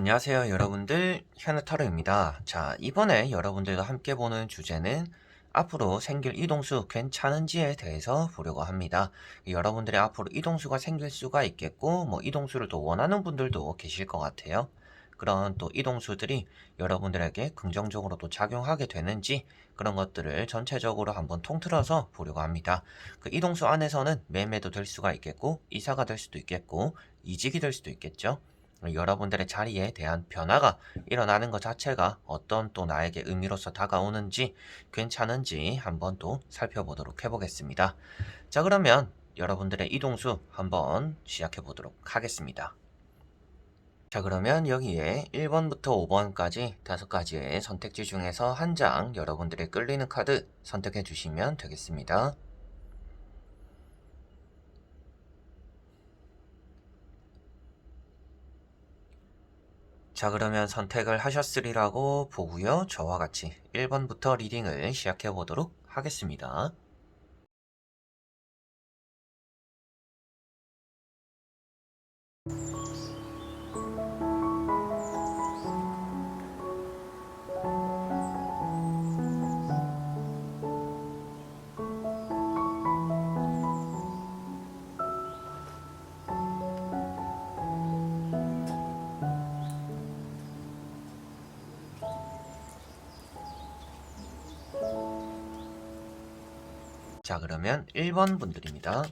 안녕하세요 여러분들, 현우타로입니다. 자, 이번에 여러분들과 함께 보는 주제는 앞으로 생길 이동수 괜찮은지에 대해서 보려고 합니다. 여러분들의 앞으로 이동수가 생길 수가 있겠고, 이동수를 또 원하는 분들도 계실 것 같아요. 그런 또 이동수들이 여러분들에게 긍정적으로 또 작용하게 되는지, 그런 것들을 전체적으로 한번 통틀어서 보려고 합니다. 그 이동수 안에서는 매매도 될 수가 있겠고, 이사가 될 수도 있겠고, 이직이 될 수도 있겠죠. 여러분들의 자리에 대한 변화가 일어나는 것 자체가 어떤 또 나에게 의미로서 다가오는지 괜찮은지 한번 또 살펴보도록 해보겠습니다. 자, 그러면 여러분들의 이동수 한번 시작해 보도록 하겠습니다. 자, 그러면 여기에 1번부터 5번까지 5가지의 선택지 중에서 한 장 여러분들의 끌리는 카드 선택해 주시면 되겠습니다. 자, 그러면 선택을 하셨으리라고 보고요. 저와 같이 1번부터 리딩을 시작해 보도록 하겠습니다. 자, 그러면 1번 분들입니다.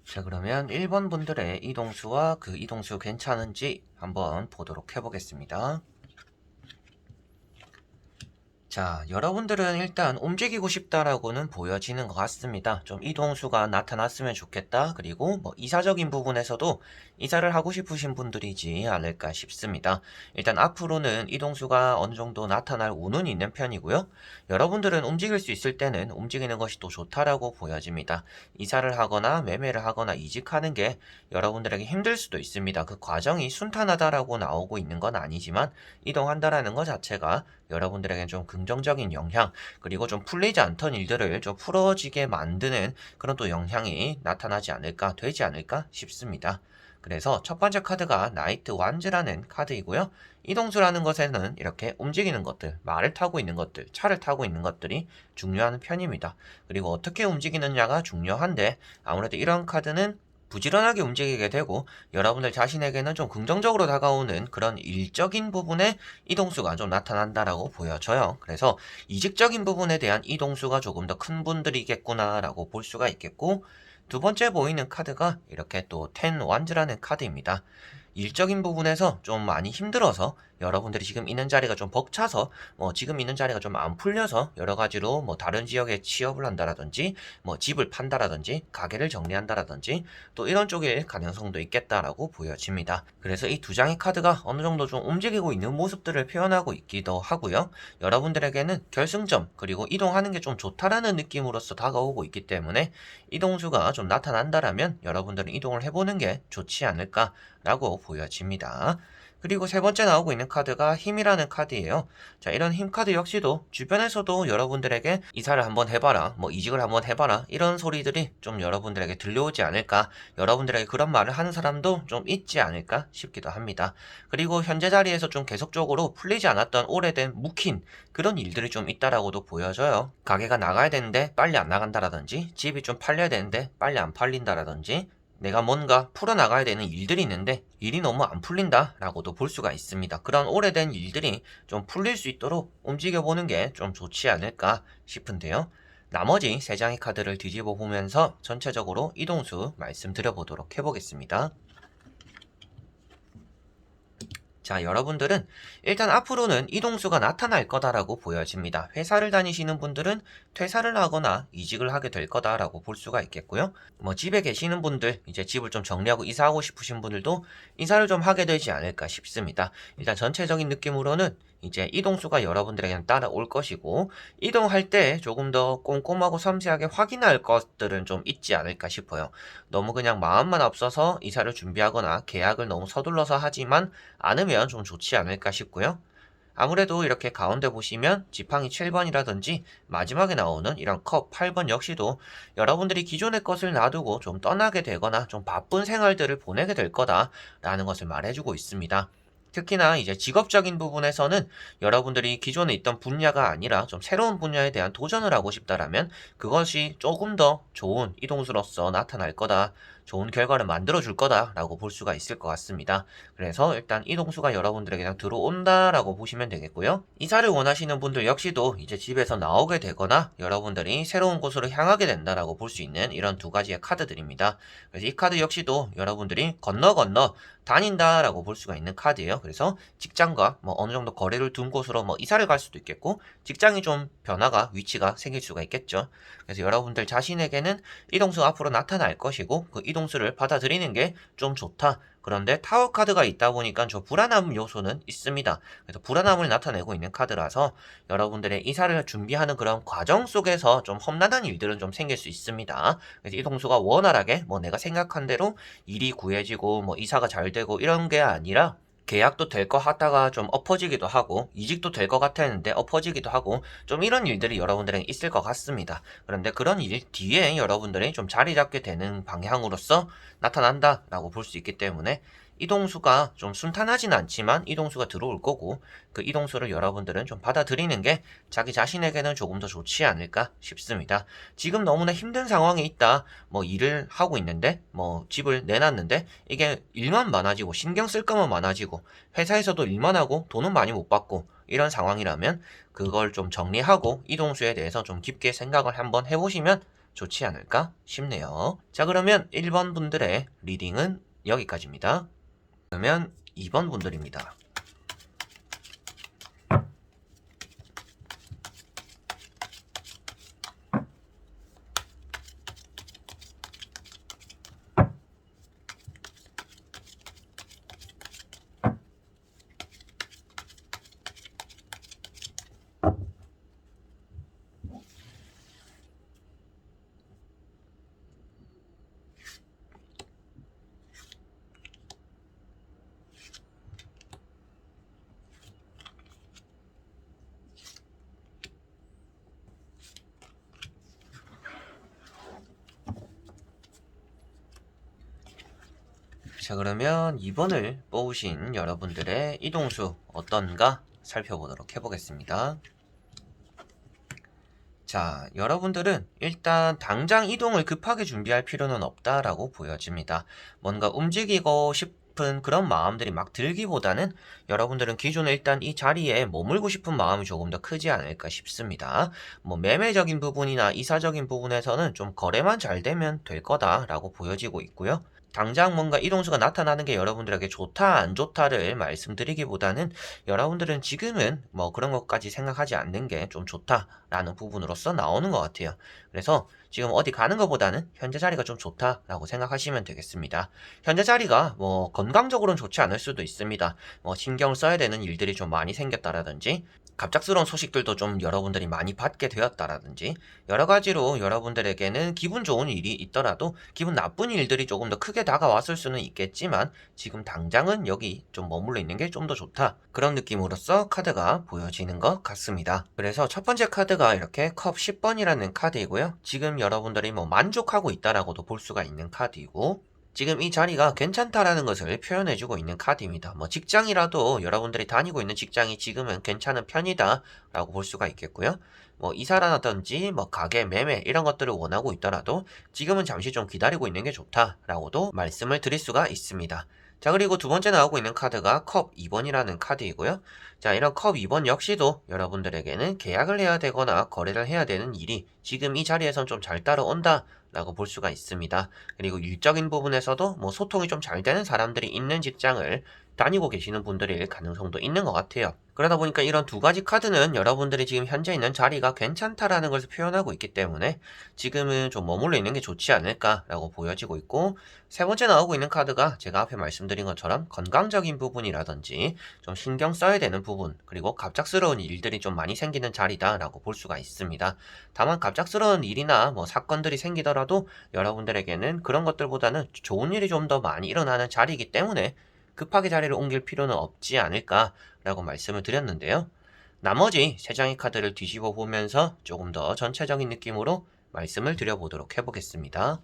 자, 그러면 1번 분들의 이동수와 그 이동수 괜찮은지 한번 보도록 해보겠습니다. 자, 여러분들은 일단 움직이고 싶다라고는 보여지는 것 같습니다. 좀 이동수가 나타났으면 좋겠다. 그리고 이사적인 부분에서도 이사를 하고 싶으신 분들이지 않을까 싶습니다. 일단 앞으로는 이동수가 어느 정도 나타날 운은 있는 편이고요. 여러분들은 움직일 수 있을 때는 움직이는 것이 또 좋다라고 보여집니다. 이사를 하거나 매매를 하거나 이직하는 게 여러분들에게 힘들 수도 있습니다. 그 과정이 순탄하다라고 나오고 있는 건 아니지만 이동한다라는 것 자체가 여러분들에게 좀 긍정적인 영향, 그리고 좀 풀리지 않던 일들을 좀 풀어지게 만드는 그런 또 영향이 나타나지 않을까, 되지 않을까 싶습니다. 그래서 첫 번째 카드가 나이트 완즈라는 카드이고요. 이동수라는 것에는 이렇게 움직이는 것들, 말을 타고 있는 것들, 차를 타고 있는 것들이 중요한 편입니다. 그리고 어떻게 움직이느냐가 중요한데, 아무래도 이런 카드는 부지런하게 움직이게 되고 여러분들 자신에게는 좀 긍정적으로 다가오는 그런 일적인 부분에 이동수가 좀 나타난다라고 보여져요. 그래서 이직적인 부분에 대한 이동수가 조금 더 큰 분들이겠구나라고 볼 수가 있겠고, 두 번째 보이는 카드가 이렇게 또 텐 완즈라는 카드입니다. 일적인 부분에서 좀 많이 힘들어서 여러분들이 지금 있는 자리가 좀 벅차서 지금 있는 자리가 좀 안 풀려서 여러 가지로 다른 지역에 취업을 한다라든지 집을 판다라든지 가게를 정리한다라든지 또 이런 쪽일 가능성도 있겠다라고 보여집니다. 그래서 이 두 장의 카드가 어느 정도 좀 움직이고 있는 모습들을 표현하고 있기도 하고요. 여러분들에게는 결승점 그리고 이동하는 게 좀 좋다라는 느낌으로서 다가오고 있기 때문에 이동수가 좀 나타난다라면 여러분들은 이동을 해보는 게 좋지 않을까라고 보여집니다. 그리고 세 번째 나오고 있는 카드가 힘이라는 카드예요. 자, 이런 힘 카드 역시도 주변에서도 여러분들에게 이사를 한번 해봐라, 이직을 한번 해봐라, 이런 소리들이 좀 여러분들에게 들려오지 않을까, 여러분들에게 그런 말을 하는 사람도 좀 있지 않을까 싶기도 합니다. 그리고 현재 자리에서 좀 계속적으로 풀리지 않았던 오래된 묵힌 그런 일들이 좀 있다라고도 보여져요. 가게가 나가야 되는데 빨리 안 나간다라든지, 집이 좀 팔려야 되는데 빨리 안 팔린다라든지, 내가 뭔가 풀어나가야 되는 일들이 있는데 일이 너무 안 풀린다라고도 볼 수가 있습니다. 그런 오래된 일들이 좀 풀릴 수 있도록 움직여보는 게 좀 좋지 않을까 싶은데요. 나머지 세 장의 카드를 뒤집어 보면서 전체적으로 이동수 말씀드려보도록 해보겠습니다. 자, 여러분들은 일단 앞으로는 이동수가 나타날 거다라고 보여집니다. 회사를 다니시는 분들은 퇴사를 하거나 이직을 하게 될 거다라고 볼 수가 있겠고요. 뭐 집에 계시는 분들, 이제 집을 좀 정리하고 이사하고 싶으신 분들도 이사를 좀 하게 되지 않을까 싶습니다. 일단 전체적인 느낌으로는 이제 이동수가 여러분들에게는 따라올 것이고, 이동할 때 조금 더 꼼꼼하고 섬세하게 확인할 것들은 좀 있지 않을까 싶어요. 너무 그냥 마음만 앞서서 이사를 준비하거나 계약을 너무 서둘러서 하지만 않으면 좀 좋지 않을까 싶고요. 아무래도 이렇게 가운데 보시면 지팡이 7번이라든지 마지막에 나오는 이런 컵 8번 역시도 여러분들이 기존의 것을 놔두고 좀 떠나게 되거나 좀 바쁜 생활들을 보내게 될 거다라는 것을 말해주고 있습니다. 특히나 이제 직업적인 부분에서는 여러분들이 기존에 있던 분야가 아니라 좀 새로운 분야에 대한 도전을 하고 싶다라면 그것이 조금 더 좋은 이동수로서 나타날 거다. 좋은 결과를 만들어 줄 거다라고 볼 수가 있을 것 같습니다. 그래서 일단 이동수가 여러분들에게 그냥 들어온다라고 보시면 되겠고요. 이사를 원하시는 분들 역시도 이제 집에서 나오게 되거나 여러분들이 새로운 곳으로 향하게 된다라고 볼 수 있는 이런 두 가지의 카드들입니다. 그래서 이 카드 역시도 여러분들이 건너 다닌다라고 볼 수가 있는 카드예요. 그래서 직장과 뭐 어느 정도 거리를 둔 곳으로 뭐 이사를 갈 수도 있겠고 직장이 좀 변화가 위치가 생길 수가 있겠죠. 그래서 여러분들 자신에게는 이동수가 앞으로 나타날 것이고 그 이동수를 받아들이는 게 좀 좋다. 그런데 타워 카드가 있다 보니까 좀 불안함 요소는 있습니다. 그래서 불안함을 나타내고 있는 카드라서 여러분들의 이사를 준비하는 그런 과정 속에서 좀 험난한 일들은 좀 생길 수 있습니다. 그래서 이동수가 원활하게 뭐 내가 생각한 대로 일이 구해지고 뭐 이사가 잘 되고 이런 게 아니라 계약도 될 거 하다가 좀 엎어지기도 하고 이직도 될 것 같았는데 엎어지기도 하고 좀 이런 일들이 여러분들에게 있을 것 같습니다. 그런데 그런 일 뒤에 여러분들이 좀 자리 잡게 되는 방향으로서 나타난다라고 볼 수 있기 때문에 이동수가 좀 순탄하진 않지만 이동수가 들어올 거고 그 이동수를 여러분들은 좀 받아들이는 게 자기 자신에게는 조금 더 좋지 않을까 싶습니다. 지금 너무나 힘든 상황에 있다. 뭐 일을 하고 있는데 뭐 집을 내놨는데 이게 일만 많아지고 신경 쓸 거만 많아지고 회사에서도 일만 하고 돈은 많이 못 받고 이런 상황이라면 그걸 좀 정리하고 이동수에 대해서 좀 깊게 생각을 한번 해보시면 좋지 않을까 싶네요. 자, 그러면 1번 분들의 리딩은 여기까지입니다. 그러면 2번 분들입니다. 자, 그러면 2번을 뽑으신 여러분들의 이동수 어떤가 살펴보도록 해보겠습니다. 자, 여러분들은 일단 당장 이동을 급하게 준비할 필요는 없다라고 보여집니다. 뭔가 움직이고 싶은 그런 마음들이 막 들기보다는 여러분들은 기존에 일단 이 자리에 머물고 싶은 마음이 조금 더 크지 않을까 싶습니다. 뭐 매매적인 부분이나 이사적인 부분에서는 좀 거래만 잘 되면 될 거다라고 보여지고 있고요. 당장 뭔가 이동수가 나타나는 게 여러분들에게 좋다, 안 좋다를 말씀드리기보다는 여러분들은 지금은 뭐 그런 것까지 생각하지 않는 게 좀 좋다라는 부분으로서 나오는 것 같아요. 그래서 지금 어디 가는 것보다는 현재 자리가 좀 좋다라고 생각하시면 되겠습니다. 현재 자리가 뭐 건강적으로는 좋지 않을 수도 있습니다. 뭐 신경을 써야 되는 일들이 좀 많이 생겼다라든지 갑작스러운 소식들도 좀 여러분들이 많이 받게 되었다라든지 여러 가지로 여러분들에게는 기분 좋은 일이 있더라도 기분 나쁜 일들이 조금 더 크게 다가왔을 수는 있겠지만 지금 당장은 여기 좀 머물러 있는 게 좀 더 좋다. 그런 느낌으로써 카드가 보여지는 것 같습니다. 그래서 첫 번째 카드가 이렇게 컵 10번이라는 카드이고요. 지금 여러분들이 뭐 만족하고 있다라고도 볼 수가 있는 카드이고 지금 이 자리가 괜찮다라는 것을 표현해주고 있는 카드입니다. 뭐 직장이라도 여러분들이 다니고 있는 직장이 지금은 괜찮은 편이다 라고 볼 수가 있겠고요. 뭐 이사라든지 뭐 가게, 매매 이런 것들을 원하고 있더라도 지금은 잠시 좀 기다리고 있는 게 좋다라고도 말씀을 드릴 수가 있습니다. 자, 그리고 두 번째 나오고 있는 카드가 컵 2번이라는 카드이고요. 자, 이런 컵 2번 역시도 여러분들에게는 계약을 해야 되거나 거래를 해야 되는 일이 지금 이 자리에선 좀 잘 따라온다 라고 볼 수가 있습니다. 그리고 일적인 부분에서도 뭐 소통이 좀 잘 되는 사람들이 있는 직장을 다니고 계시는 분들일 가능성도 있는 것 같아요. 그러다 보니까 이런 두 가지 카드는 여러분들이 지금 현재 있는 자리가 괜찮다라는 것을 표현하고 있기 때문에 지금은 좀 머물러 있는 게 좋지 않을까라고 보여지고 있고, 세 번째 나오고 있는 카드가 제가 앞에 말씀드린 것처럼 건강적인 부분이라든지 좀 신경 써야 되는 부분, 그리고 갑작스러운 일들이 좀 많이 생기는 자리다라고 볼 수가 있습니다. 다만 갑작스러운 일이나 뭐 사건들이 생기더라도 여러분들에게는 그런 것들보다는 좋은 일이 좀 더 많이 일어나는 자리이기 때문에 급하게 자리를 옮길 필요는 없지 않을까라고 말씀을 드렸는데요. 나머지 세 장의 카드를 뒤집어 보면서 조금 더 전체적인 느낌으로 말씀을 드려보도록 해보겠습니다.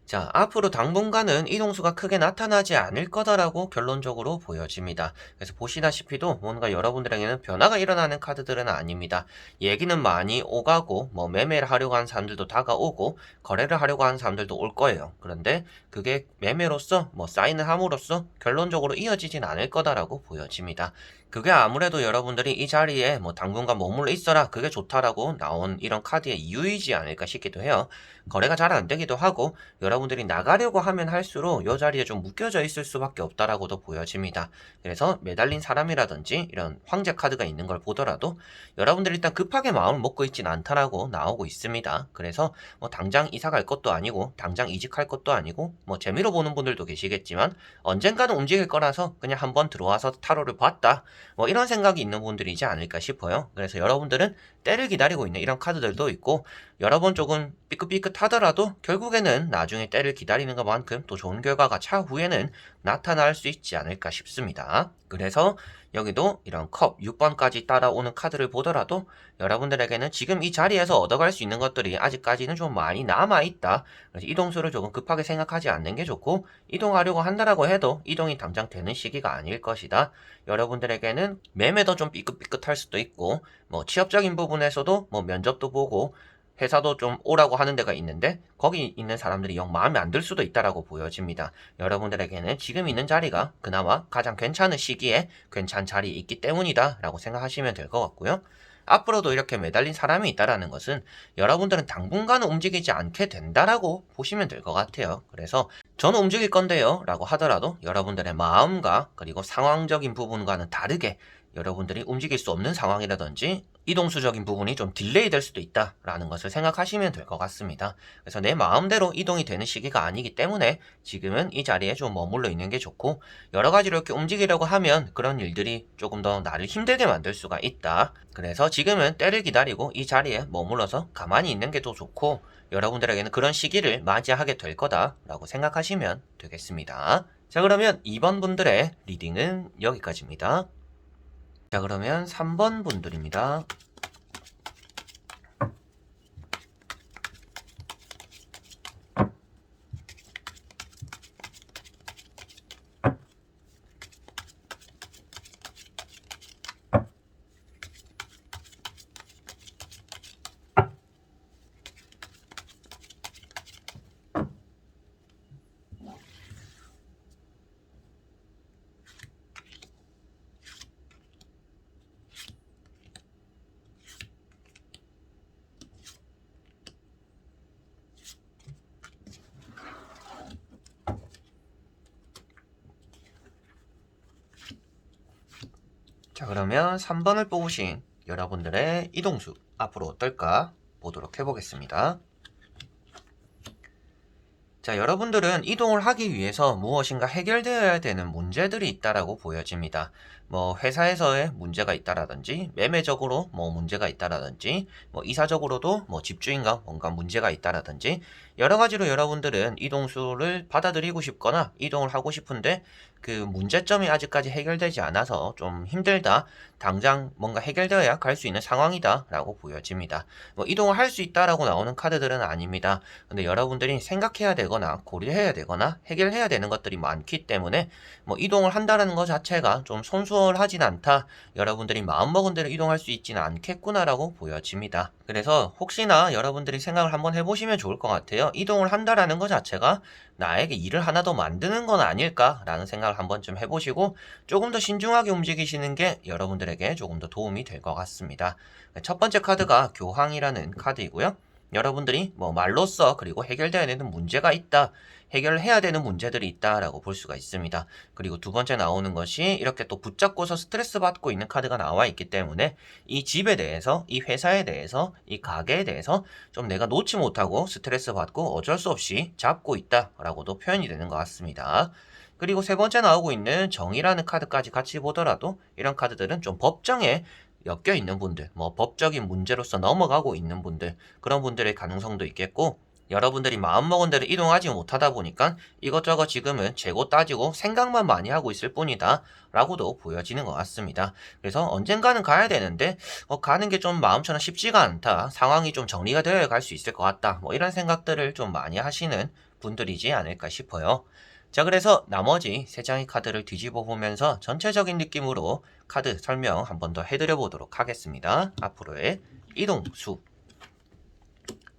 자, 앞으로 당분간은 이동수가 크게 나타나지 않을 거다라고 결론적으로 보여집니다. 그래서 보시다시피도 뭔가 여러분들에게는 변화가 일어나는 카드들은 아닙니다. 얘기는 많이 오가고 뭐 매매를 하려고 하는 사람들도 다가오고 거래를 하려고 하는 사람들도 올 거예요. 그런데 그게 매매로서 뭐 사인을 함으로써 결론적으로 이어지진 않을 거다라고 보여집니다. 그게 아무래도 여러분들이 이 자리에 뭐 당분간 머물러 있어라, 그게 좋다라고 나온 이런 카드의 이유이지 않을까 싶기도 해요. 거래가 잘 안 되기도 하고 여러분들이 나가려고 하면 할수록 이 자리에 좀 묶여져 있을 수밖에 없다라고도 보여집니다. 그래서 매달린 사람이라든지 이런 황제 카드가 있는 걸 보더라도 여러분들이 일단 급하게 마음을 먹고 있진 않다라고 나오고 있습니다. 그래서 뭐 당장 이사 갈 것도 아니고 당장 이직할 것도 아니고 뭐 재미로 보는 분들도 계시겠지만 언젠가는 움직일 거라서 그냥 한번 들어와서 타로를 봤다, 뭐 이런 생각이 있는 분들이지 않을까 싶어요. 그래서 여러분들은 때를 기다리고 있는 이런 카드들도 있고, 여러 번 조금 삐끗삐끗하더라도 결국에는 나중에 때를 기다리는 것만큼 또 좋은 결과가 차후에는 나타날 수 있지 않을까 싶습니다. 그래서 여기도 이런 컵 6번까지 따라오는 카드를 보더라도 여러분들에게는 지금 이 자리에서 얻어갈 수 있는 것들이 아직까지는 좀 많이 남아있다. 그래서 이동수를 조금 급하게 생각하지 않는 게 좋고, 이동하려고 한다라고 해도 이동이 당장 되는 시기가 아닐 것이다. 여러분들에게는 매매도 좀 삐끗삐끗할 수도 있고, 뭐 취업적인 부분에서도 뭐 면접도 보고 회사도 좀 오라고 하는 데가 있는데 거기 있는 사람들이 영 마음에 안 들 수도 있다라고 보여집니다. 여러분들에게는 지금 있는 자리가 그나마 가장 괜찮은 시기에 괜찮은 자리에 있기 때문이다 라고 생각하시면 될 것 같고요. 앞으로도 이렇게 매달린 사람이 있다라는 것은 여러분들은 당분간은 움직이지 않게 된다라고 보시면 될 것 같아요. 그래서 저는 움직일 건데요 라고 하더라도 여러분들의 마음과 그리고 상황적인 부분과는 다르게 여러분들이 움직일 수 없는 상황이라든지 이동수적인 부분이 좀 딜레이 될 수도 있다라는 것을 생각하시면 될 것 같습니다. 그래서 내 마음대로 이동이 되는 시기가 아니기 때문에 지금은 이 자리에 좀 머물러 있는 게 좋고, 여러 가지로 이렇게 움직이려고 하면 그런 일들이 조금 더 나를 힘들게 만들 수가 있다. 그래서 지금은 때를 기다리고 이 자리에 머물러서 가만히 있는 게 더 좋고, 여러분들에게는 그런 시기를 맞이하게 될 거다라고 생각하시면 되겠습니다. 자, 그러면 2번 분들의 리딩은 여기까지입니다. 자, 그러면 3번 분들입니다. 자, 그러면 3번을 뽑으신 여러분들의 이동수 앞으로 어떨까 보도록 해보겠습니다. 자, 여러분들은 이동을 하기 위해서 무엇인가 해결되어야 되는 문제들이 있다라고 보여집니다. 뭐 회사에서의 문제가 있다라든지, 매매적으로 뭐 문제가 있다라든지, 뭐 이사적으로도 뭐 집주인과 뭔가 문제가 있다라든지, 여러 가지로 여러분들은 이동수를 받아들이고 싶거나 이동을 하고 싶은데 그 문제점이 아직까지 해결되지 않아서 좀 힘들다, 당장 뭔가 해결되어야 갈 수 있는 상황이다 라고 보여집니다. 뭐 이동을 할 수 있다라고 나오는 카드들은 아닙니다. 근데 여러분들이 생각해야 되거나 고려해야 되거나 해결해야 되는 것들이 많기 때문에 뭐 이동을 한다는 것 자체가 좀 손수월하진 않다, 여러분들이 마음먹은 대로 이동할 수 있지는 않겠구나라고 보여집니다. 그래서 혹시나 여러분들이 생각을 한번 해보시면 좋을 것 같아요. 이동을 한다라는 것 자체가 나에게 일을 하나 더 만드는 건 아닐까라는 생각을 한번 좀 해보시고 조금 더 신중하게 움직이시는 게 여러분들에게 조금 더 도움이 될 것 같습니다. 첫 번째 카드가 교황이라는 카드이고요. 여러분들이 뭐 말로써 그리고 해결되어야 되는 문제가 있다. 해결해야 되는 문제들이 있다라고 볼 수가 있습니다. 그리고 두 번째 나오는 것이 이렇게 또 붙잡고서 스트레스 받고 있는 카드가 나와 있기 때문에 이 집에 대해서, 이 회사에 대해서, 이 가게에 대해서 좀 내가 놓지 못하고 스트레스 받고 어쩔 수 없이 잡고 있다라고도 표현이 되는 것 같습니다. 그리고 세 번째 나오고 있는 정의라는 카드까지 같이 보더라도 이런 카드들은 좀 법정에 엮여 있는 분들, 뭐 법적인 문제로서 넘어가고 있는 분들, 그런 분들의 가능성도 있겠고, 여러분들이 마음먹은 대로 이동하지 못하다 보니까 이것저것 지금은 재고 따지고 생각만 많이 하고 있을 뿐이다 라고도 보여지는 것 같습니다. 그래서 언젠가는 가야 되는데 가는 게 좀 마음처럼 쉽지가 않다, 상황이 좀 정리가 되어야 갈 수 있을 것 같다, 뭐 이런 생각들을 좀 많이 하시는 분들이지 않을까 싶어요. 자, 그래서 나머지 세 장의 카드를 뒤집어 보면서 전체적인 느낌으로 카드 설명 한 번 더 해드려 보도록 하겠습니다. 앞으로의 이동수.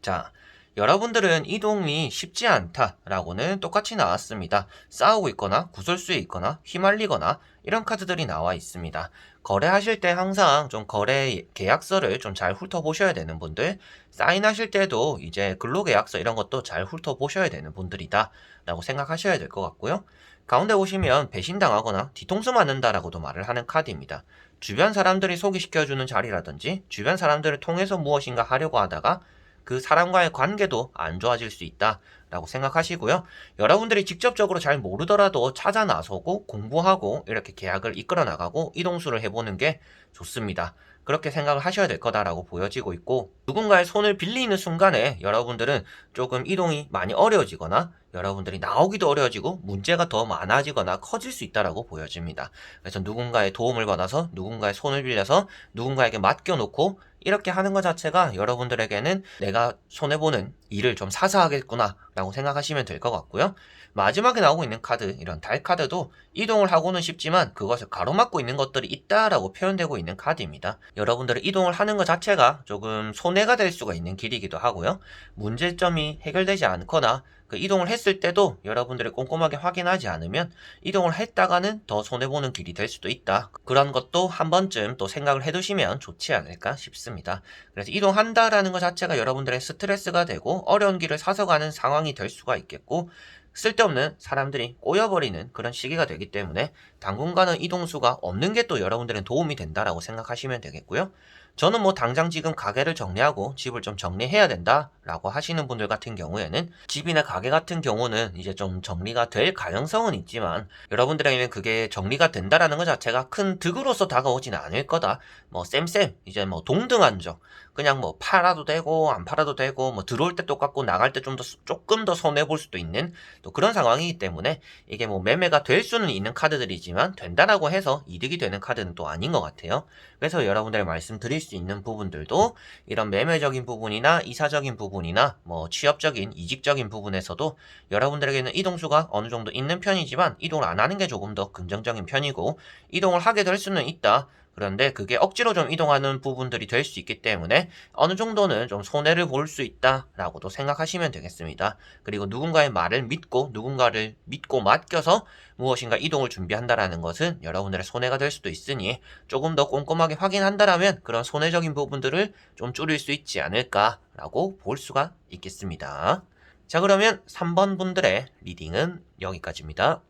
자, 여러분들은 이동이 쉽지 않다라고는 똑같이 나왔습니다. 싸우고 있거나 구설수에 있거나 휘말리거나 이런 카드들이 나와 있습니다. 거래하실 때 항상 좀 거래 계약서를 좀 잘 훑어보셔야 되는 분들, 사인하실 때도 이제 근로계약서 이런 것도 잘 훑어보셔야 되는 분들이다 라고 생각하셔야 될 것 같고요. 가운데 보시면 배신당하거나 뒤통수 맞는다라고도 말을 하는 카드입니다. 주변 사람들이 소개시켜주는 자리라든지 주변 사람들을 통해서 무엇인가 하려고 하다가 그 사람과의 관계도 안 좋아질 수 있다라고 생각하시고요. 여러분들이 직접적으로 잘 모르더라도 찾아 나서고 공부하고 이렇게 계약을 이끌어 나가고 이동수를 해보는 게 좋습니다. 그렇게 생각을 하셔야 될 거다라고 보여지고 있고, 누군가의 손을 빌리는 순간에 여러분들은 조금 이동이 많이 어려워지거나 여러분들이 나오기도 어려워지고 문제가 더 많아지거나 커질 수 있다라고 보여집니다. 그래서 누군가의 도움을 받아서 누군가의 손을 빌려서 누군가에게 맡겨놓고 이렇게 하는 것 자체가 여러분들에게는 내가 손해보는 일을 좀 사서 하겠구나 라고 생각하시면 될 것 같고요. 마지막에 나오고 있는 카드, 이런 달 카드도 이동을 하고는 싶지만 그것을 가로막고 있는 것들이 있다라고 표현되고 있는 카드입니다. 여러분들의 이동을 하는 것 자체가 조금 손해가 될 수가 있는 길이기도 하고요. 문제점이 해결되지 않거나 그 이동을 했을 때도 여러분들이 꼼꼼하게 확인하지 않으면 이동을 했다가는 더 손해보는 길이 될 수도 있다. 그런 것도 한 번쯤 또 생각을 해두시면 좋지 않을까 싶습니다. 그래서 이동한다라는 것 자체가 여러분들의 스트레스가 되고 어려운 길을 사서 가는 상황이 될 수가 있겠고, 쓸데없는 사람들이 꼬여버리는 그런 시기가 되기 때문에 당분간은 이동수가 없는 게 또 여러분들은 도움이 된다라고 생각하시면 되겠고요. 저는 뭐 당장 지금 가게를 정리하고 집을 좀 정리해야 된다라고 하시는 분들 같은 경우에는 집이나 가게 같은 경우는 이제 좀 정리가 될 가능성은 있지만 여러분들에게는 그게 정리가 된다라는 것 자체가 큰 득으로서 다가오지는 않을 거다. 뭐 쌤쌤 이제 뭐 동등한적, 그냥 뭐 팔아도 되고 안 팔아도 되고 뭐 들어올 때 똑같고 나갈 때 좀 더 조금 더 손해 볼 수도 있는 또 그런 상황이기 때문에 이게 뭐 매매가 될 수는 있는 카드들이지만 된다라고 해서 이득이 되는 카드는 또 아닌 것 같아요. 그래서 여러분들 말씀드릴 수 있는 부분들도 이런 매매적인 부분이나 이사적인 부분이나 뭐 취업적인 이직적인 부분에서도 여러분들에게는 이동수가 어느 정도 있는 편이지만 이동을 안 하는 게 조금 더 긍정적인 편이고, 이동을 하게 될 수는 있다. 그런데 그게 억지로 좀 이동하는 부분들이 될 수 있기 때문에 어느 정도는 좀 손해를 볼 수 있다라고도 생각하시면 되겠습니다. 그리고 누군가의 말을 믿고 누군가를 믿고 맡겨서 무엇인가 이동을 준비한다라는 것은 여러분들의 손해가 될 수도 있으니 조금 더 꼼꼼하게 확인한다라면 그런 손해적인 부분들을 좀 줄일 수 있지 않을까라고 볼 수가 있겠습니다. 자, 그러면 3번 분들의 리딩은 여기까지입니다.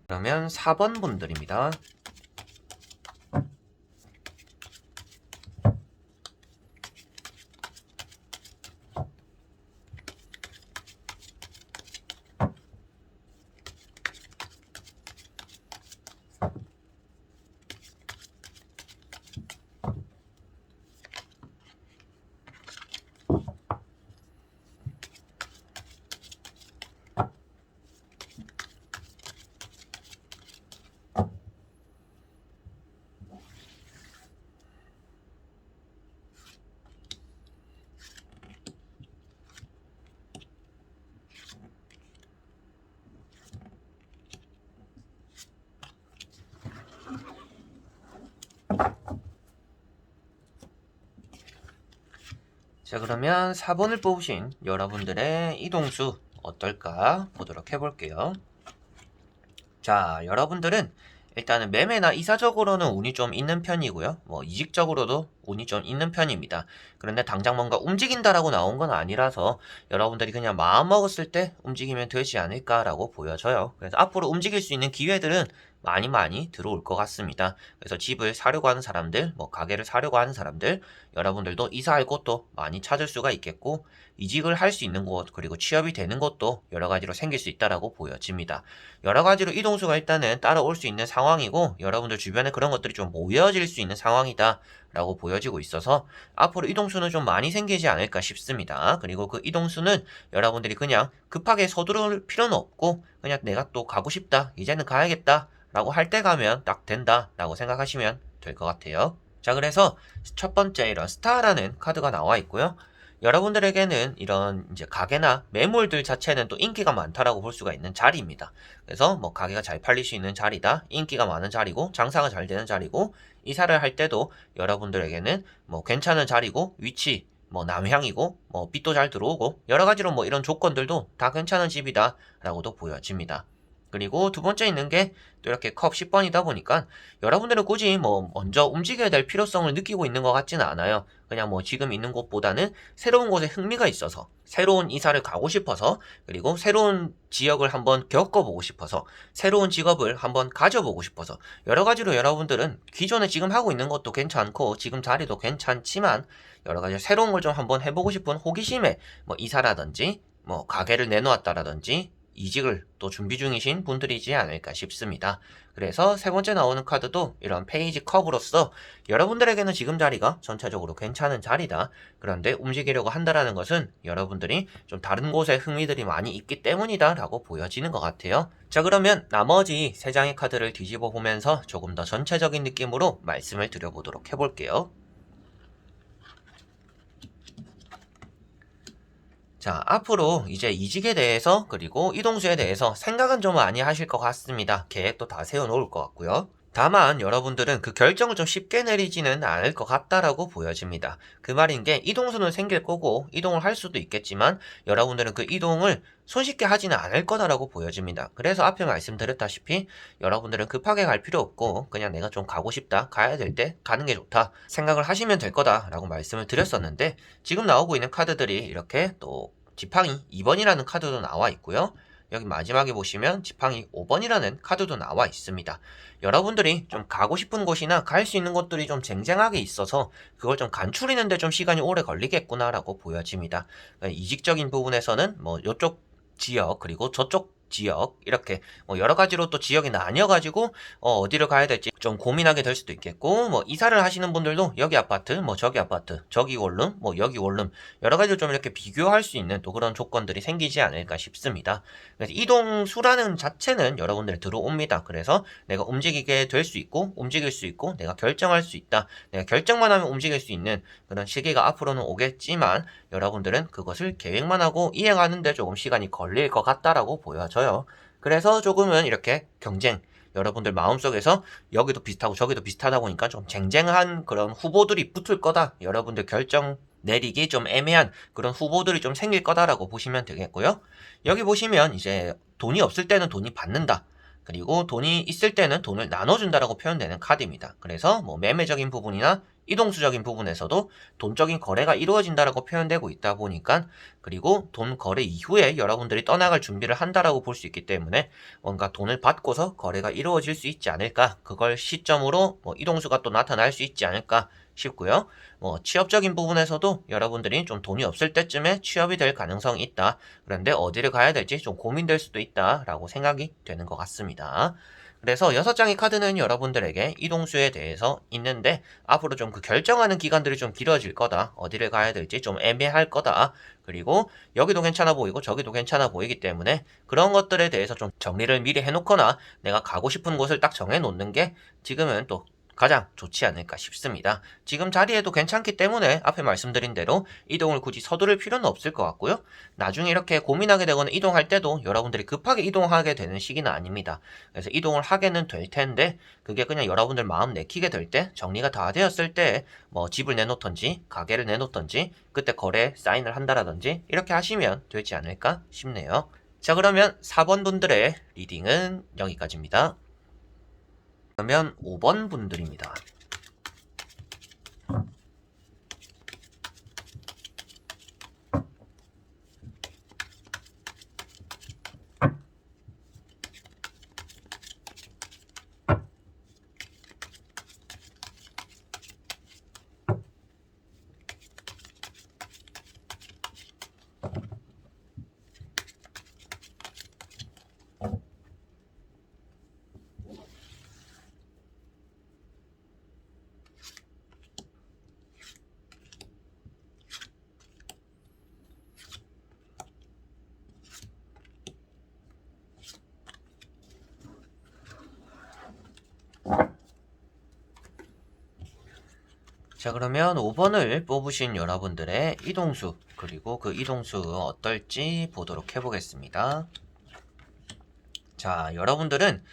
그러면 4번 분들입니다. 자, 그러면 4번을 뽑으신 여러분들의 이동수 어떨까 보도록 해볼게요. 자, 여러분들은 일단은 매매나 이사적으로는 운이 좀 있는 편이고요. 뭐 이직적으로도 운이 좀 있는 편입니다. 그런데 당장 뭔가 움직인다라고 나온 건 아니라서 여러분들이 그냥 마음 먹었을 때 움직이면 되지 않을까라고 보여져요. 그래서 앞으로 움직일 수 있는 기회들은 많이 들어올 것 같습니다. 그래서 집을 사려고 하는 사람들, 뭐 가게를 사려고 하는 사람들, 여러분들도 이사할 곳도 많이 찾을 수가 있겠고, 이직을 할 수 있는 곳, 그리고 취업이 되는 곳도 여러 가지로 생길 수 있다라고 보여집니다. 여러 가지로 이동수가 일단은 따라올 수 있는 상황이고, 여러분들 주변에 그런 것들이 좀 모여질 수 있는 상황이다 라고 보여지고 있어서 앞으로 이동수는 좀 많이 생기지 않을까 싶습니다. 그리고 그 이동수는 여러분들이 그냥 급하게 서두를 필요는 없고, 그냥 내가 또 가고 싶다, 이제는 가야겠다 라고 할 때 가면 딱 된다 라고 생각하시면 될 것 같아요. 자, 그래서 첫 번째 이런 스타라는 카드가 나와 있고요. 여러분들에게는 이런 이제 가게나 매물들 자체는 또 인기가 많다라고 볼 수가 있는 자리입니다. 그래서 뭐 가게가 잘 팔릴 수 있는 자리다, 인기가 많은 자리고, 장사가 잘 되는 자리고, 이사를 할 때도 여러분들에게는 뭐 괜찮은 자리고, 위치 뭐 남향이고, 뭐 빛도 잘 들어오고, 여러 가지로 뭐 이런 조건들도 다 괜찮은 집이다라고도 보여집니다. 그리고 두 번째 있는 게 또 이렇게 컵 10번이다 보니까 여러분들은 굳이 뭐 먼저 움직여야 될 필요성을 느끼고 있는 것 같지는 않아요. 그냥 뭐 지금 있는 곳보다는 새로운 곳에 흥미가 있어서, 새로운 이사를 가고 싶어서, 그리고 새로운 지역을 한번 겪어보고 싶어서, 새로운 직업을 한번 가져보고 싶어서, 여러 가지로 여러분들은 기존에 지금 하고 있는 것도 괜찮고 지금 자리도 괜찮지만 여러 가지 새로운 걸 좀 한번 해보고 싶은 호기심에 뭐 이사라든지 뭐 가게를 내놓았다라든지 이직을 또 준비 중이신 분들이지 않을까 싶습니다. 그래서 세 번째 나오는 카드도 이런 페이지 컵으로서 여러분들에게는 지금 자리가 전체적으로 괜찮은 자리다. 그런데 움직이려고 한다라는 것은 여러분들이 좀 다른 곳에 흥미들이 많이 있기 때문이다 라고 보여지는 것 같아요. 자, 그러면 나머지 세 장의 카드를 뒤집어 보면서 조금 더 전체적인 느낌으로 말씀을 드려보도록 해볼게요. 자, 앞으로 이제 이직에 대해서 그리고 이동수에 대해서 생각은 좀 많이 하실 것 같습니다. 계획도 다 세워놓을 것 같고요. 다만 여러분들은 그 결정을 좀 쉽게 내리지는 않을 것 같다라고 보여집니다. 그 말인 게 이동수는 생길 거고 이동을 할 수도 있겠지만 여러분들은 그 이동을 손쉽게 하지는 않을 거다라고 보여집니다. 그래서 앞에 말씀드렸다시피 여러분들은 급하게 갈 필요 없고 그냥 내가 좀 가고 싶다, 가야 될 때 가는 게 좋다 생각을 하시면 될 거다라고 말씀을 드렸었는데, 지금 나오고 있는 카드들이 이렇게 또 지팡이 2번이라는 카드도 나와 있고요. 여기 마지막에 보시면 지팡이 5번이라는 카드도 나와 있습니다. 여러분들이 좀 가고 싶은 곳이나 갈 수 있는 곳들이 좀 쟁쟁하게 있어서 그걸 좀 간추리는데 좀 시간이 오래 걸리겠구나라고 보여집니다. 그러니까 이직적인 부분에서는 뭐 이쪽 지역 그리고 저쪽 지역 이렇게 뭐 여러 가지로 또 지역이 나뉘어가지고 어디를 가야 될지 좀 고민하게 될 수도 있겠고, 뭐 이사를 하시는 분들도 여기 아파트 뭐 저기 아파트 저기 원룸 뭐 여기 원룸 여러 가지로 좀 이렇게 비교할 수 있는 또 그런 조건들이 생기지 않을까 싶습니다. 그래서 이동수라는 자체는 여러분들이 들어옵니다. 그래서 내가 움직이게 될 수 있고 움직일 수 있고 내가 결정할 수 있다, 내가 결정만 하면 움직일 수 있는 그런 시기가 앞으로는 오겠지만 여러분들은 그것을 계획만 하고 이행하는데 조금 시간이 걸릴 것 같다라고 보여져요. 그래서 조금은 이렇게 경쟁, 여러분들 마음속에서 여기도 비슷하고 저기도 비슷하다 보니까 좀 쟁쟁한 그런 후보들이 붙을 거다, 여러분들 결정 내리기 좀 애매한 그런 후보들이 좀 생길 거다라고 보시면 되겠고요. 여기 보시면 이제 돈이 없을 때는 돈이 받는다, 그리고 돈이 있을 때는 돈을 나눠준다라고 표현되는 카드입니다. 그래서 뭐 매매적인 부분이나 이동수적인 부분에서도 돈적인 거래가 이루어진다라고 표현되고 있다 보니까, 그리고 돈 거래 이후에 여러분들이 떠나갈 준비를 한다라고 볼 수 있기 때문에 뭔가 돈을 받고서 거래가 이루어질 수 있지 않을까, 그걸 시점으로 뭐 이동수가 또 나타날 수 있지 않을까 싶고요. 뭐 취업적인 부분에서도 여러분들이 좀 돈이 없을 때쯤에 취업이 될 가능성이 있다. 그런데 어디를 가야 될지 좀 고민될 수도 있다라고 생각이 되는 것 같습니다. 그래서 6장의 카드는 여러분들에게 이동수에 대해서 있는데 앞으로 좀 그 결정하는 기간들이 좀 길어질 거다, 어디를 가야 될지 좀 애매할 거다, 그리고 여기도 괜찮아 보이고 저기도 괜찮아 보이기 때문에 그런 것들에 대해서 좀 정리를 미리 해놓거나 내가 가고 싶은 곳을 딱 정해놓는 게 지금은 또 가장 좋지 않을까 싶습니다. 지금 자리에도 괜찮기 때문에 앞에 말씀드린 대로 이동을 굳이 서두를 필요는 없을 것 같고요. 나중에 이렇게 고민하게 되거나 이동할 때도 여러분들이 급하게 이동하게 되는 시기는 아닙니다. 그래서 이동을 하게는 될 텐데 그게 그냥 여러분들 마음 내키게 될 때, 정리가 다 되었을 때 뭐 집을 내놓던지 가게를 내놓던지 그때 거래 사인을 한다라든지 이렇게 하시면 되지 않을까 싶네요. 자, 그러면 4번 분들의 리딩은 여기까지입니다. 그러면 5번 분들입니다. 자, 그러면 5번을 뽑으신 여러분들의 이동수, 그리고 그 이동수 어떨지 보도록 해보겠습니다. 자, 여러분들은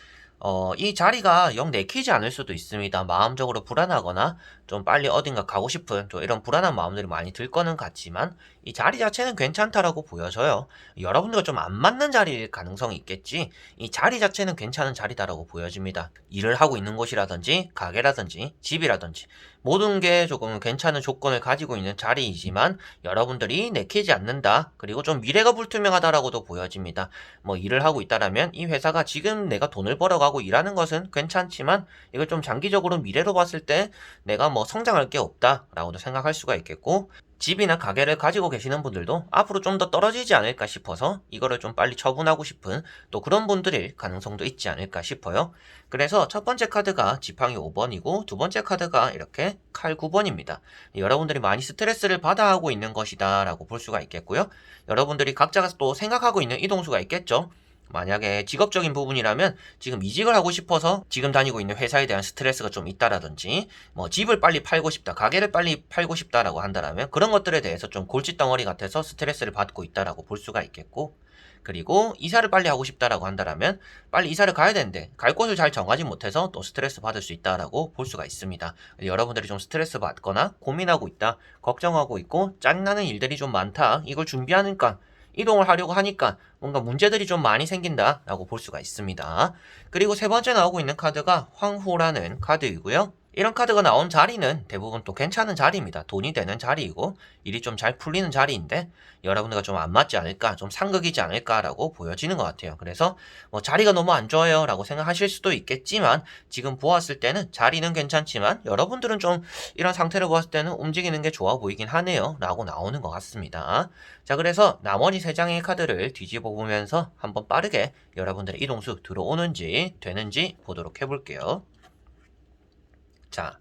이 자리가 영 내키지 않을 수도 있습니다. 마음적으로 불안하거나 좀 빨리 어딘가 가고 싶은 좀 이런 불안한 마음들이 많이 들 거는 같지만 이 자리 자체는 괜찮다라고 보여져요. 여러분들과 좀 안 맞는 자리일 가능성이 있겠지, 이 자리 자체는 괜찮은 자리다라고 보여집니다. 일을 하고 있는 곳이라든지 가게라든지 집이라든지 모든 게 조금 괜찮은 조건을 가지고 있는 자리이지만 여러분들이 내키지 않는다, 그리고 좀 미래가 불투명하다라고도 보여집니다. 뭐 일을 하고 있다라면 이 회사가 지금 내가 돈을 벌어가고 일하는 것은 괜찮지만 이걸 좀 장기적으로 미래로 봤을 때 내가 뭐 성장할 게 없다라고도 생각할 수가 있겠고, 집이나 가게를 가지고 계시는 분들도 앞으로 좀 더 떨어지지 않을까 싶어서 이거를 좀 빨리 처분하고 싶은 또 그런 분들일 가능성도 있지 않을까 싶어요. 그래서 첫 번째 카드가 지팡이 5번이고 두 번째 카드가 이렇게 칼 9번입니다. 여러분들이 많이 스트레스를 받아 하고 있는 것이다 라고 볼 수가 있겠고요. 여러분들이 각자가 또 생각하고 있는 이동수가 있겠죠. 만약에 직업적인 부분이라면 지금 이직을 하고 싶어서 지금 다니고 있는 회사에 대한 스트레스가 좀 있다라든지, 뭐 집을 빨리 팔고 싶다, 가게를 빨리 팔고 싶다라고 한다라면 그런 것들에 대해서 좀 골칫덩어리 같아서 스트레스를 받고 있다라고 볼 수가 있겠고, 그리고 이사를 빨리 하고 싶다라고 한다라면 빨리 이사를 가야 되는데 갈 곳을 잘 정하지 못해서 또 스트레스 받을 수 있다라고 볼 수가 있습니다. 여러분들이 좀 스트레스 받거나 고민하고 있다, 걱정하고 있고 짜증나는 일들이 좀 많다, 이걸 준비하니까 이동을 하려고 하니까 뭔가 문제들이 좀 많이 생긴다라고 볼 수가 있습니다. 그리고 세 번째 나오고 있는 카드가 황후라는 카드이고요. 이런 카드가 나온 자리는 대부분 또 괜찮은 자리입니다. 돈이 되는 자리이고 일이 좀 잘 풀리는 자리인데 여러분들과 좀 안 맞지 않을까, 좀 상극이지 않을까라고 보여지는 것 같아요. 그래서 뭐 자리가 너무 안 좋아요 라고 생각하실 수도 있겠지만 지금 보았을 때는 자리는 괜찮지만 여러분들은 좀 이런 상태를 보았을 때는 움직이는 게 좋아 보이긴 하네요 라고 나오는 것 같습니다. 자, 그래서 나머지 세 장의 카드를 뒤집어 보면서 한번 빠르게 여러분들의 이동수 들어오는지 되는지 보도록 해볼게요. 자,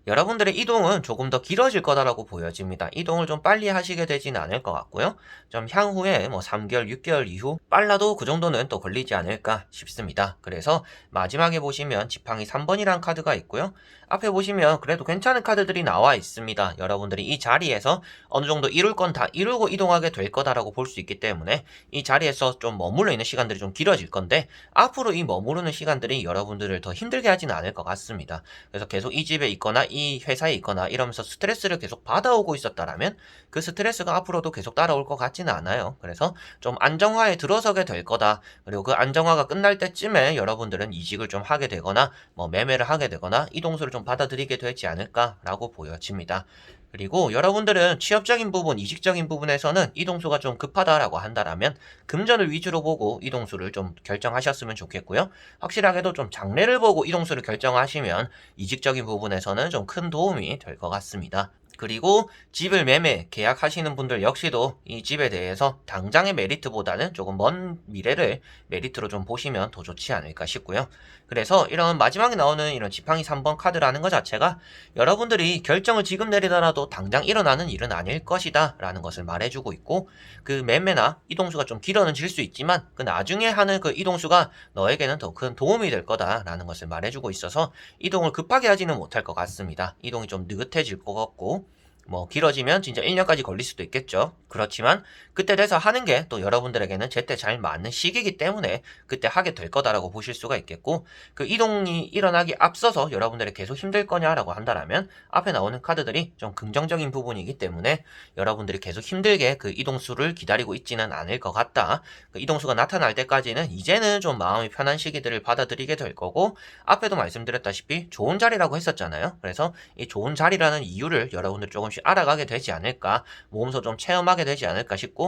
여러분들의 이동은 조금 더 길어질 거다라고 보여집니다. 이동을 좀 빨리 하시게 되지는 않을 것 같고요. 좀 향후에 뭐 3개월, 6개월 이후 빨라도 그 정도는 또 걸리지 않을까 싶습니다. 그래서 마지막에 보시면 지팡이 3번이라는 카드가 있고요. 앞에 보시면 그래도 괜찮은 카드들이 나와 있습니다. 여러분들이 이 자리에서 어느 정도 이룰 건 다 이루고 이동하게 될 거다라고 볼 수 있기 때문에 이 자리에서 좀 머물러 있는 시간들이 좀 길어질 건데 앞으로 이 머무르는 시간들이 여러분들을 더 힘들게 하지는 않을 것 같습니다. 그래서 계속 이 집에 있거나 이 회사에 있거나 이러면서 스트레스를 계속 받아오고 있었다라면 그 스트레스가 앞으로도 계속 따라올 것 같지는 않아요. 그래서 좀 안정화에 들어서게 될 거다. 그리고 그 안정화가 끝날 때쯤에 여러분들은 이직을 좀 하게 되거나 뭐 매매를 하게 되거나 이동수를 좀 받아들이게 되지 않을까라고 보여집니다. 그리고 여러분들은 취업적인 부분, 이직적인 부분에서는 이동수가 좀 급하다라고 한다라면 금전을 위주로 보고 이동수를 좀 결정하셨으면 좋겠고요. 확실하게도 좀 장래를 보고 이동수를 결정하시면 이직적인 부분에서는 좀 큰 도움이 될 것 같습니다. 그리고 집을 매매, 계약하시는 분들 역시도 이 집에 대해서 당장의 메리트보다는 조금 먼 미래를 메리트로 좀 보시면 더 좋지 않을까 싶고요. 그래서 이런 마지막에 나오는 이런 지팡이 3번 카드라는 것 자체가 여러분들이 결정을 지금 내리더라도 당장 일어나는 일은 아닐 것이다 라는 것을 말해주고 있고, 그 매매나 이동수가 좀 길어질 수 있지만 그 나중에 하는 그 이동수가 너에게는 더 큰 도움이 될 거다라는 것을 말해주고 있어서 이동을 급하게 하지는 못할 것 같습니다. 이동이 좀 느긋해질 것 같고 뭐 길어지면 진짜 1년까지 걸릴 수도 있겠죠. 그렇지만 그때 돼서 하는 게 또 여러분들에게는 제때 잘 맞는 시기이기 때문에 그때 하게 될 거다라고 보실 수가 있겠고, 그 이동이 일어나기 앞서서 여러분들이 계속 힘들 거냐라고 한다면 앞에 나오는 카드들이 좀 긍정적인 부분이기 때문에 여러분들이 계속 힘들게 그 이동수를 기다리고 있지는 않을 것 같다. 그 이동수가 나타날 때까지는 이제는 좀 마음이 편한 시기들을 받아들이게 될 거고, 앞에도 말씀드렸다시피 좋은 자리라고 했었잖아요. 그래서 이 좋은 자리라는 이유를 여러분들 조금씩 알아가게 되지 않을까, 몸소 좀 체험하게 되지 않을까 싶고,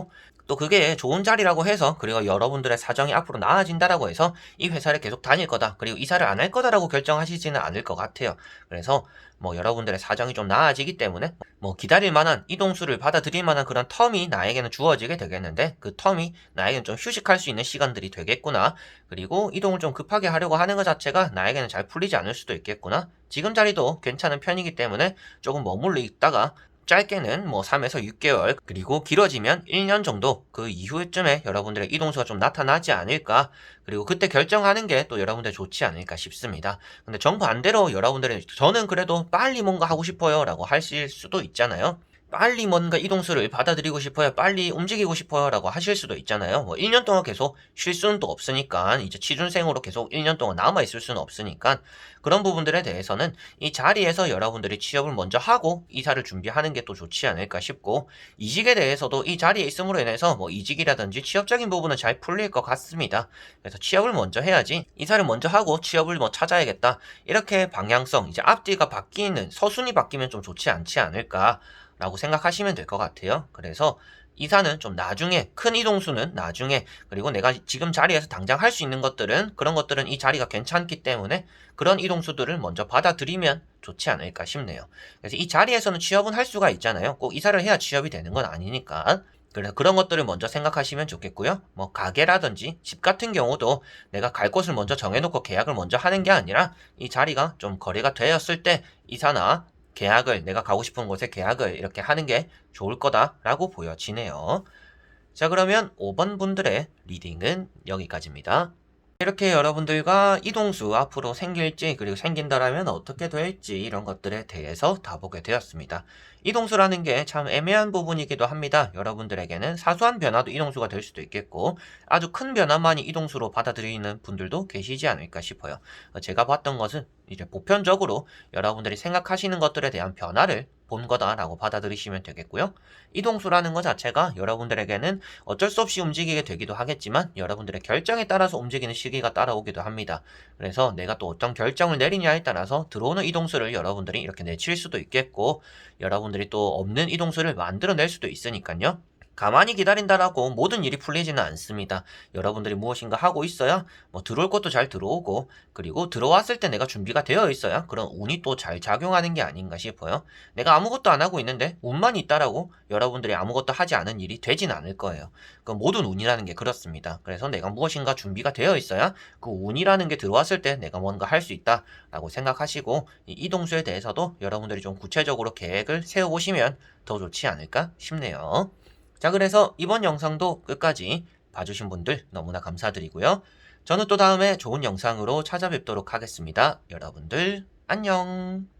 또 그게 좋은 자리라고 해서 그리고 여러분들의 사정이 앞으로 나아진다라고 해서 이 회사를 계속 다닐 거다, 그리고 이사를 안 할 거다라고 결정하시지는 않을 것 같아요. 그래서 뭐 여러분들의 사정이 좀 나아지기 때문에 뭐 기다릴 만한 이동수를 받아들일 만한 그런 텀이 나에게는 주어지게 되겠는데 그 텀이 나에게는 좀 휴식할 수 있는 시간들이 되겠구나. 그리고 이동을 좀 급하게 하려고 하는 것 자체가 나에게는 잘 풀리지 않을 수도 있겠구나. 지금 자리도 괜찮은 편이기 때문에 조금 머물러 있다가 짧게는 뭐 3에서 6개월, 그리고 길어지면 1년 정도, 그 이후쯤에 여러분들의 이동수가 좀 나타나지 않을까, 그리고 그때 결정하는 게 또 여러분들 좋지 않을까 싶습니다. 근데 정반대로 여러분들이 저는 그래도 빨리 뭔가 하고 싶어요 라고 하실 수도 있잖아요. 빨리 뭔가 이동수를 받아들이고 싶어요, 빨리 움직이고 싶어요 라고 하실 수도 있잖아요. 뭐 1년 동안 계속 쉴 수는 또 없으니까, 이제 취준생으로 계속 1년 동안 남아있을 수는 없으니까, 그런 부분들에 대해서는 이 자리에서 여러분들이 취업을 먼저 하고 이사를 준비하는 게 또 좋지 않을까 싶고, 이직에 대해서도 이 자리에 있음으로 인해서 뭐 이직이라든지 취업적인 부분은 잘 풀릴 것 같습니다. 그래서 취업을 먼저 해야지, 이사를 먼저 하고 취업을 뭐 찾아야겠다, 이렇게 방향성, 이제 앞뒤가 바뀌는, 서순이 바뀌면 좀 좋지 않지 않을까 라고 생각하시면 될 것 같아요. 그래서 이사는 좀 나중에, 큰 이동수는 나중에, 그리고 내가 지금 자리에서 당장 할 수 있는 것들은, 그런 것들은 이 자리가 괜찮기 때문에 그런 이동수들을 먼저 받아들이면 좋지 않을까 싶네요. 그래서 이 자리에서는 취업은 할 수가 있잖아요. 꼭 이사를 해야 취업이 되는 건 아니니까. 그래서 그런 것들을 먼저 생각하시면 좋겠고요. 뭐 가게라든지 집 같은 경우도 내가 갈 곳을 먼저 정해놓고 계약을 먼저 하는 게 아니라, 이 자리가 좀 거래가 되었을 때 이사나 계약을, 내가 가고 싶은 곳에 계약을 이렇게 하는 게 좋을 거다라고 보여지네요. 자, 그러면 5번 분들의 리딩은 여기까지입니다. 이렇게 여러분들과 이동수 앞으로 생길지, 그리고 생긴다라면 어떻게 될지, 이런 것들에 대해서 다 보게 되었습니다. 이동수라는 게 참 애매한 부분이기도 합니다. 여러분들에게는 사소한 변화도 이동수가 될 수도 있겠고, 아주 큰 변화만이 이동수로 받아들이는 분들도 계시지 않을까 싶어요. 제가 봤던 것은 이제 보편적으로 여러분들이 생각하시는 것들에 대한 변화를 본 거다라고 받아들이시면 되겠고요. 이동수라는 것 자체가 여러분들에게는 어쩔 수 없이 움직이게 되기도 하겠지만, 여러분들의 결정에 따라서 움직이는 시기가 따라오기도 합니다. 그래서 내가 또 어떤 결정을 내리냐에 따라서 들어오는 이동수를 여러분들이 이렇게 내칠 수도 있겠고, 여러분들이 또 없는 이동수를 만들어낼 수도 있으니까요. 가만히 기다린다라고 모든 일이 풀리지는 않습니다. 여러분들이 무엇인가 하고 있어야 뭐 들어올 것도 잘 들어오고, 그리고 들어왔을 때 내가 준비가 되어 있어야 그런 운이 또 잘 작용하는 게 아닌가 싶어요. 내가 아무것도 안 하고 있는데 운만 있다라고 여러분들이 아무것도 하지 않은 일이 되진 않을 거예요. 그 모든 운이라는 게 그렇습니다. 그래서 내가 무엇인가 준비가 되어 있어야 그 운이라는 게 들어왔을 때 내가 뭔가 할 수 있다라고 생각하시고, 이 이동수에 대해서도 여러분들이 좀 구체적으로 계획을 세워보시면 더 좋지 않을까 싶네요. 자, 그래서 이번 영상도 끝까지 봐주신 분들 너무나 감사드리고요. 저는 또 다음에 좋은 영상으로 찾아뵙도록 하겠습니다. 여러분들 안녕.